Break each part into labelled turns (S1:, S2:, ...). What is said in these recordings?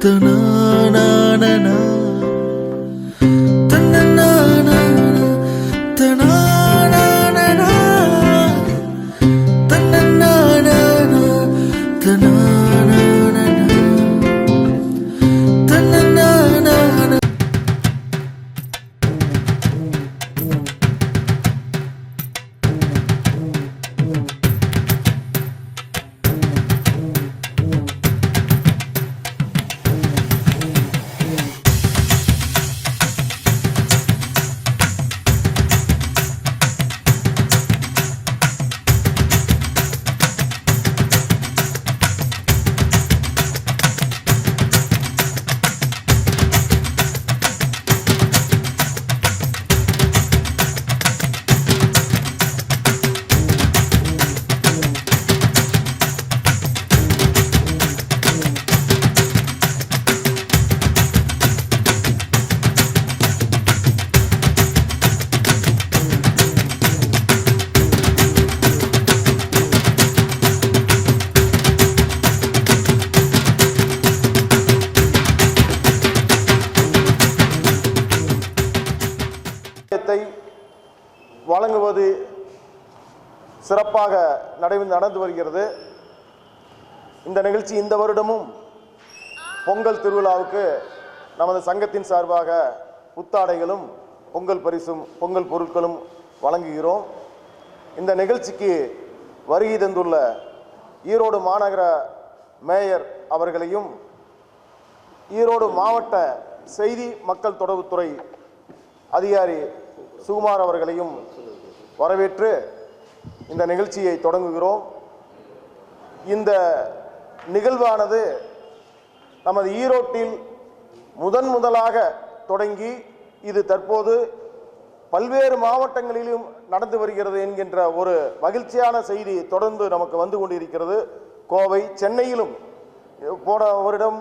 S1: தனானா தன்னானா தனானா தன்னானா தனானா தன்னானா.
S2: வழங்குவது சிறப்பாக நடந்து வருகிறது. இந்த நிகழ்ச்சி இந்த வருடமும் பொங்கல் திருவிழாவுக்கு நமது சங்கத்தின் சார்பாக புத்தாடைகளும் பொங்கல் பரிசும் பொங்கல் பொருட்களும் வழங்குகிறோம். இந்த நிகழ்ச்சிக்கு வருகை தந்துள்ள ஈரோடு மாநகர மேயர் அவர்களையும் ஈரோடு மாவட்ட செய்தி மக்கள் தொடர்புத்துறை அதிகாரி சுகுமார் அவர்களையும் வரவேற்று இந்த நிகழ்ச்சியை தொடங்குகிறோம். இந்த நிகழ்வானது நமது ஈரோட்டில் முதலாக தொடங்கி இது தற்போது பல்வேறு மாவட்டங்களிலும் நடந்து வருகிறது என்கின்ற ஒரு மகிழ்ச்சியான செய்தி தொடர்ந்து நமக்கு வந்து கொண்டிருக்கிறது. கோவை, சென்னையிலும் போன வருடம்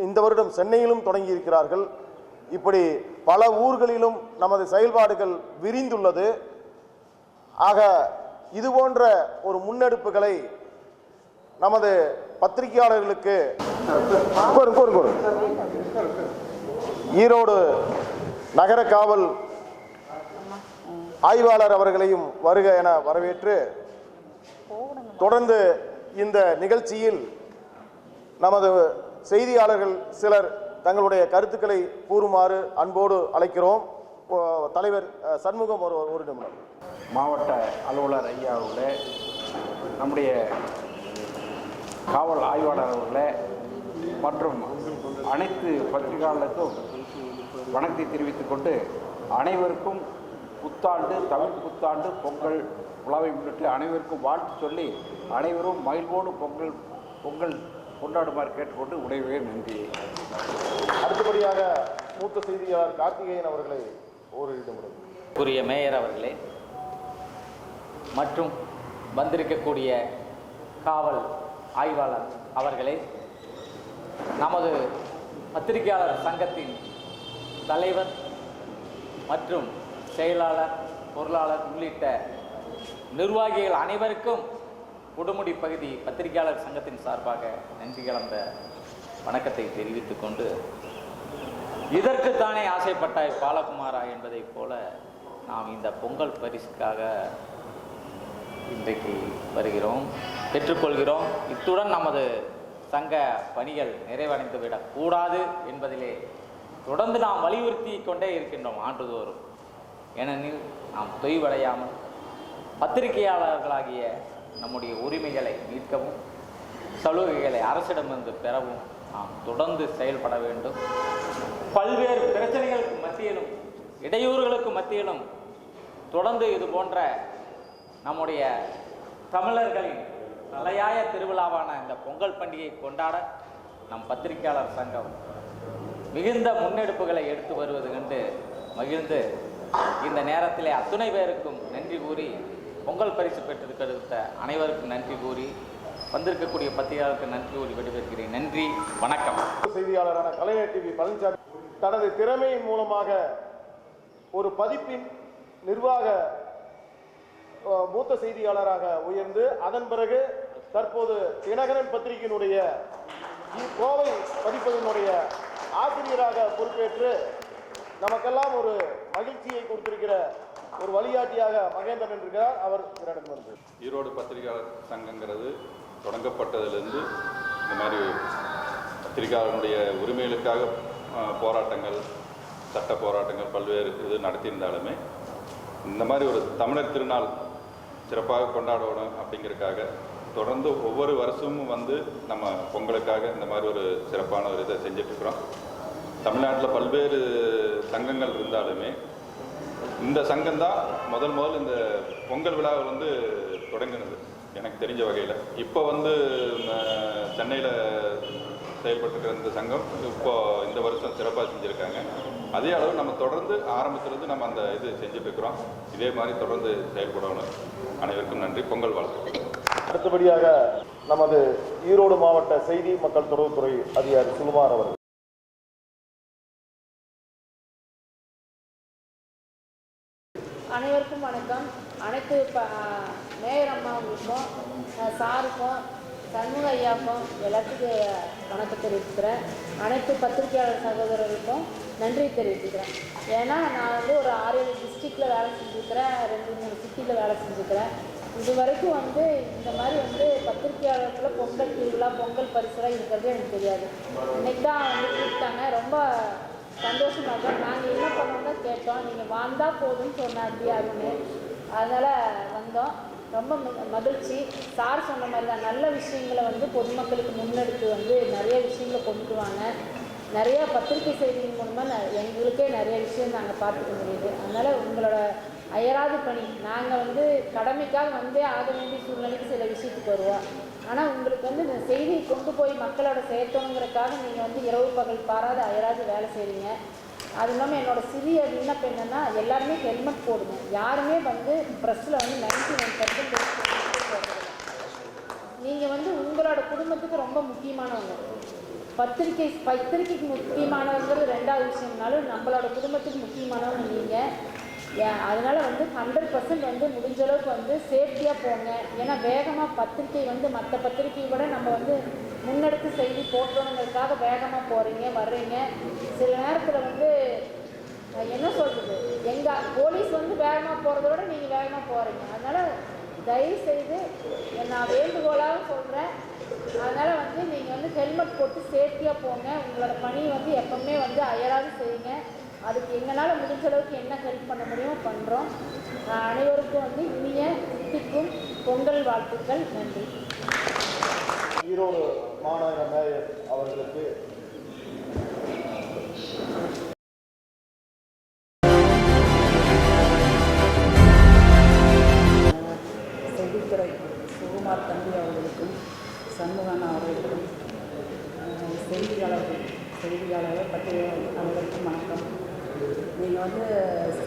S2: இந்த வருடம் சென்னையிலும் தொடங்கி இருக்கிறார்கள். இப்படி பல ஊர்களிலும் நமது செயல்பாடுகள் விரிந்துள்ளது. ஆக இது போன்ற ஒரு முன்னெடுப்புகளை நமது பத்திரிகையாளர்களுக்கு ஈரோடு நகர காவல் ஆய்வாளர் அவர்களையும் வருக என வரவேற்று தொடர்ந்து இந்த நிகழ்ச்சியில் நமது செய்தியாளர்கள் சிலர் தங்களுடைய கருத்துக்களை கூறுமாறு அன்போடு அழைக்கிறோம். தலைவர் சண்முகம் ஒரு நிமிடம்.
S3: மாவட்ட அலுவலர் ஐயா அவர்களே, நம்முடைய காவல் ஆய்வாளர் அவர்களே மற்றும் அனைத்து பத்திரிகையாளர்களுக்கும் வணக்கத்தை தெரிவித்துக் கொண்டு அனைவருக்கும் புத்தாண்டு, தமிழ் புத்தாண்டு, பொங்கல் விழாவை முன்னிட்டு அனைவருக்கும் வாழ்த்து சொல்லி அனைவரும் மகிழ்வோடு பொங்கல் கொண்டாடுமாறு கேட்டுக்கொண்டு உடையவே நன்றி.
S2: அடுத்தபடியாக மூத்த செய்தியாளர் கார்த்திகேயன் அவர்களை
S4: கூறிய மேயர் அவர்களே மற்றும் வந்திருக்கக்கூடிய காவல் ஆய்வாளர் அவர்களே, நமது பத்திரிகையாளர் சங்கத்தின் தலைவர் மற்றும் செயலாளர், பொருளாளர் உள்ளிட்ட நிர்வாகிகள் அனைவருக்கும் உடுமுடி பகுதி பத்திரிகையாளர் சங்கத்தின் சார்பாக நன்றி கலந்த வணக்கத்தை தெரிவித்துக் கொண்டு, இதற்குத்தானே ஆசைப்பட்டாய் பாலகுமாரா என்பதைப் போல நாம் இந்த பொங்கல் பரிசுக்காக இன்றைக்கு வருகிறோம், பெற்றுக்கொள்கிறோம். இத்துடன் நமது சங்க பணிகள் நிறைவடைந்துவிடக் கூடாது என்பதிலே தொடர்ந்து நாம் வலியுறுத்தி கொண்டே இருக்கின்றோம் ஆண்டுதோறும். ஏனெனில் நாம் தொய்வடையாமல் பத்திரிகையாளர்களாகிய நம்முடைய உரிமைகளை மீட்கவும் சலுகைகளை அரசிடமிருந்து பெறவும் நாம் தொடர்ந்து செயல்பட வேண்டும். பல்வேறு பிரச்சனைகளுக்கு மத்தியிலும் இடையூறுகளுக்கு மத்தியிலும் தொடர்ந்து இது போன்ற நம்முடைய தமிழர்களின் தலையாய திருவிழாவான இந்த பொங்கல் பண்டிகையை கொண்டாட நம் பத்திரிகையாளர் சங்கம் மிகுந்த முன்னெடுப்புகளை எடுத்து வருவது கண்டு மகிழ்ந்து இந்த நேரத்திலே அத்துணை பேருக்கும் நன்றி கூறி, பொங்கல் பரிசு பெற்றிருக்க அனைவருக்கும் நன்றி கூறி, வந்திருக்கக்கூடிய பத்திரிகையாளருக்கு நன்றி கூறி விடைபெறுகிறேன். நன்றி, வணக்கம்.
S2: செய்தியாளரான கலைஞர் டிவி பழனிசாமி தனது திறமையின் மூலமாக ஒரு பதிப்பின் நிர்வாக மூத்த செய்தியாளராக உயர்ந்து அதன் பிறகு தற்போது தினகரன் பத்திரிகையினுடைய கோவை பதிப்பகத்தினுடைய ஆசிரியராக பொறுப்பேற்று நமக்கெல்லாம் ஒரு மகிழ்ச்சியை கொடுத்திருக்கிற ஒரு வழிகாட்டியாக மகேந்திரன் இருக்கிறார். அவர் வந்து
S5: ஈரோடு பத்திரிகையாளர் சங்கங்கிறது தொடங்கப்பட்டதிலிருந்து இந்த மாதிரி பத்திரிகையாளர்களுடைய உரிமைகளுக்காக போராட்டங்கள், சட்ட போராட்டங்கள் பல்வேறு இது நடத்தியிருந்தாலுமே இந்த மாதிரி ஒரு தமிழர் திருநாள் சிறப்பாக கொண்டாடணும் அப்படிங்கிறதுக்காக தொடர்ந்து ஒவ்வொரு வருஷமும் வந்து நம்ம பொங்கலுக்காக இந்த மாதிரி ஒரு சிறப்பான ஒரு இதை செஞ்சிட்ருக்குறோம். தமிழ்நாட்டில் பல்வேறு சங்கங்கள் இருந்தாலுமே இந்த சங்கம்தான் முதல் இந்த பொங்கல் விழாவை வந்து தொடங்கினது எனக்கு தெரிஞ்ச வகையில். இப்போ வந்து சென்னையில் செயல்பட்டுருக்கிற இந்த சங்கம் இப்போது இந்த வருஷம் சிறப்பாக செஞ்சுருக்காங்க. அதே அளவு நம்ம தொடர்ந்து ஆரம்பத்திலிருந்து நம்ம அந்த இது செஞ்சுட்ருக்குறோம். இதே மாதிரி தொடர்ந்து செயல்படணும். அனைவருக்கும் நன்றி. பொங்கல் வாழ்த்து.
S2: அடுத்தபடியாக நமது ஈரோடு மாவட்ட செய்தி மக்கள் தொடர்புத்துறை அதிகாரி சுகுமார் அவர்கள்.
S6: அனைவருக்கும் வணக்கம். அனைத்து மேயர் அம்மாவுக்கும் சாருக்கும் சண்முக ஐயாவுக்கும் எல்லாத்துக்கும் வணக்கம் தெரிவிச்சுக்கிறேன். அனைத்து பத்திரிகையாளர் சகோதரர்களுக்கும் நன்றி தெரிவிச்சுக்கிறேன். ஏன்னா நான் வந்து ஒரு 6-7 டிஸ்ட்ரிக்டில் வேலை செஞ்சுருக்கிறேன், 2-3 சிட்டியில் வேலை செஞ்சுருக்கிறேன். இது வரைக்கும் வந்து இந்த மாதிரி வந்து பத்திரிகையாளர்களை பொங்கல் திருவிழா, பொங்கல் பரிசுலாம் இருக்கிறதே எனக்கு தெரியாது. இன்னைக்கு தான் வந்து கூப்பிட்டாங்க. ரொம்ப சந்தோஷமாக இருக்கும். நாங்கள் என்ன பண்ணோம்னா கேட்டோம், நீங்கள் வந்தால் போதும்னு சொன்னாங்க அப்படின்னு. அதனால் வந்தோம். ரொம்ப மகிழ்ச்சி. சார் சொன்ன மாதிரி தான் நல்ல விஷயங்களை வந்து பொதுமக்களுக்கு முன்னெடுத்து வந்து நிறைய விஷயங்களை கொண்டு வாங்க. நிறையா பத்திரிகை செய்தியின் மூலமாக எங்களுக்கே நிறைய விஷயம் நாங்கள் பார்த்துக்க முடியுது. அதனால் உங்களோட அயராது பணி. நாங்கள் வந்து கடமைக்காக வந்தே ஆக வேண்டிய சூழ்நிலைக்கு சில விஷயத்துக்கு வருவோம். ஆனால் உங்களுக்கு வந்து இந்த செய்தியை கொண்டு போய் மக்களோட சேர்த்தணுங்கிறதுக்காக நீங்கள் வந்து இரவு பகல் பாராது அயராது வேலை செய்வீங்க. அது இல்லாமல் என்னோடய சிறிய விண்ணப்பம் என்னென்னா, எல்லாருமே ஹெல்மெட் போடுங்க. யாருமே வந்து ப்ரெஸ்ஸில் வந்து 99% நீங்கள் வந்து உங்களோட குடும்பத்துக்கு ரொம்ப முக்கியமானவங்க. பத்திரிக்கைக்கு முக்கியமானவங்கிறது 2வது விஷயம்னாலும் நம்மளோட குடும்பத்துக்கு முக்கியமானவங்க நீங்கள். அதனால் வந்து 100% வந்து முடிஞ்ச அளவுக்கு வந்து சேஃப்டியாக போங்க. ஏன்னா வேகமாக பத்திரிக்கை வந்து மற்ற பத்திரிக்கையை விட நம்ம வந்து முன்னெடுத்து செய்தி போட்டணுங்கிறதுக்காக வேகமாக போகிறீங்க வர்றீங்க. சில நேரத்தில் வந்து என்ன சொல்கிறது, எங்கள் போலீஸ் வந்து வேகமாக போகிறத விட நீங்கள் வேகமாக போகிறீங்க. அதனால் தயவுசெய்து நான் வேண்டுகோளாக சொல்கிறேன். அதனால் வந்து நீங்கள் வந்து ஹெல்மெட் போட்டு சேஃப்டியாக போங்க. உங்களோட பணியை வந்து எப்பவுமே வந்து அயராது செய்யுங்க. அதுக்கு எங்களால் முடிஞ்ச அளவுக்கு என்ன ஹெல்ப் பண்ண முடியுமோ பண்ணுறோம். அனைவருக்கும் வந்து இனிய தித்திக்கும் பொங்கல் வாழ்த்துக்கள். நன்றி.
S2: ஈரோடு மாநகர மேயர் அவர்களுக்கு
S7: செய்தித்துறை சுகுமார் தம்பி அவர்களுக்கும் சண்முகன் அவர்களுக்கும் செய்தியாளர்கள் பற்றிய அனைவருக்கும் வணக்கம். நீங்கள் வந்து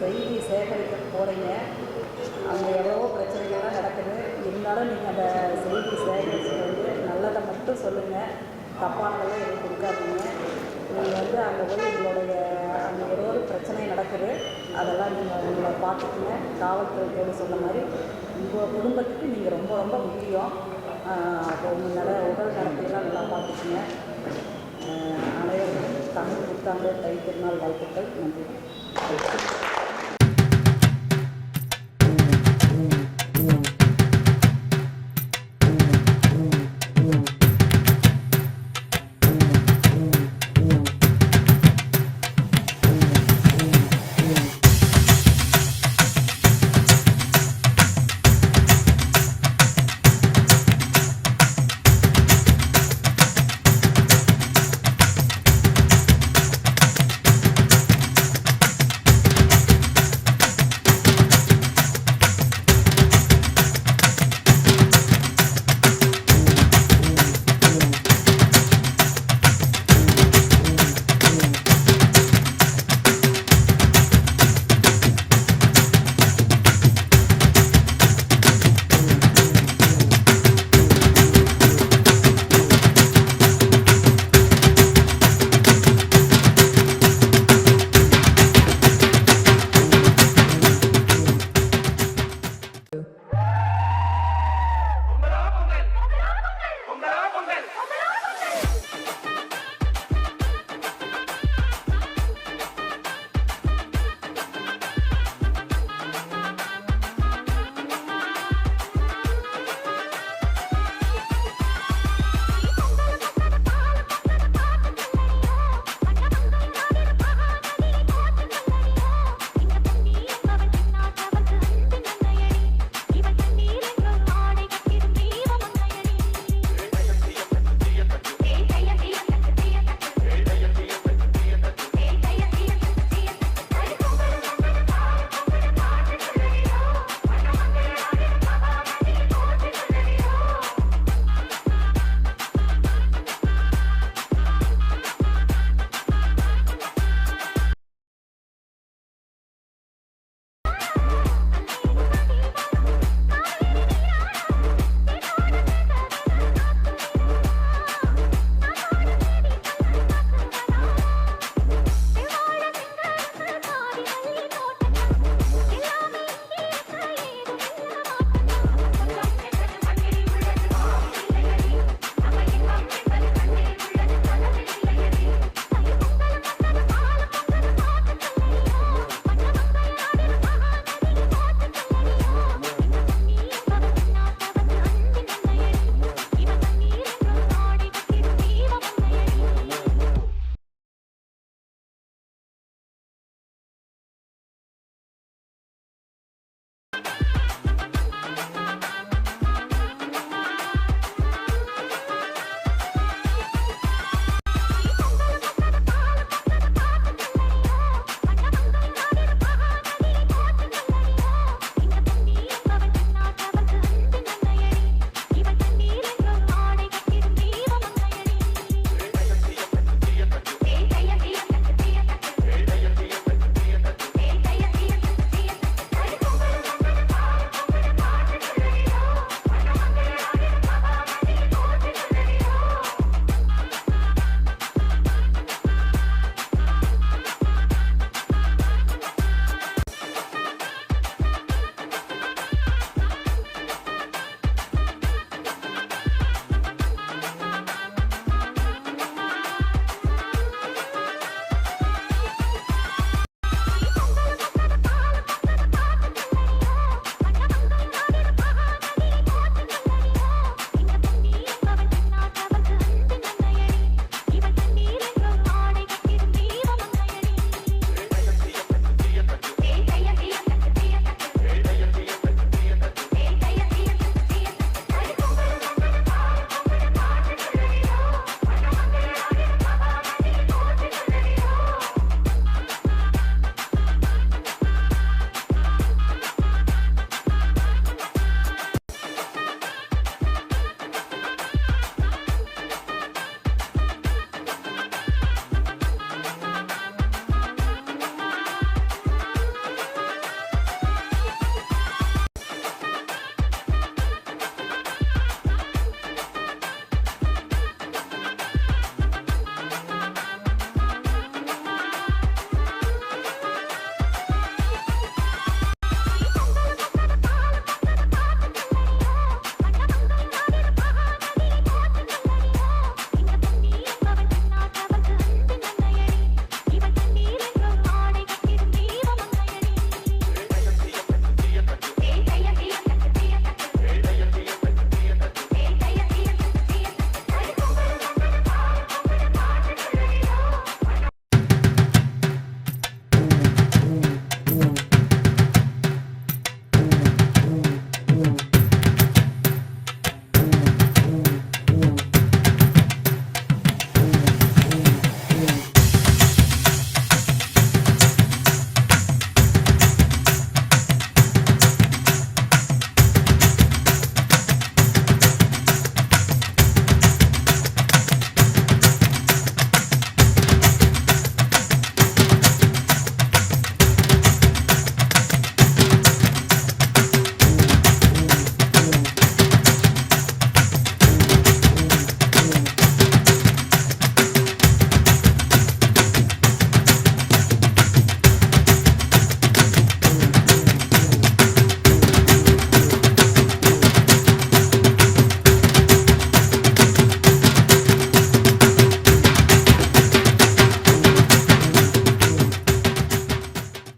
S7: செய்தி சேகரிக்க போகிறீங்க, அங்கே எவ்வளவோ பிரச்சனைகள்லாம் நடக்குது. இருந்தாலும் நீங்கள் அந்த செய்தி சேகரித்து வந்து நல்லதை மட்டும் சொல்லுங்கள், தப்பானதெல்லாம் எதுவும் கொடுக்காதீங்க. நீங்கள் வந்து அங்கே போய் உங்களுடைய அங்கே ஏதோ ஒரு பிரச்சனை நடக்குது, அதெல்லாம் நீங்கள் உங்களை பார்த்துக்குங்க. காவல்துறையோடு சொன்ன மாதிரி உங்கள் குடும்பத்துக்கு நீங்கள் ரொம்ப ரொம்ப முக்கியம். அப்போ உங்கள் உடல் நடத்தையெல்லாம் நல்லா பார்த்துக்குங்க. அனைவருக்கும் தமிழ் புத்தாண்டு தை திருநாள் வாழ்த்துக்கள். நன்றி.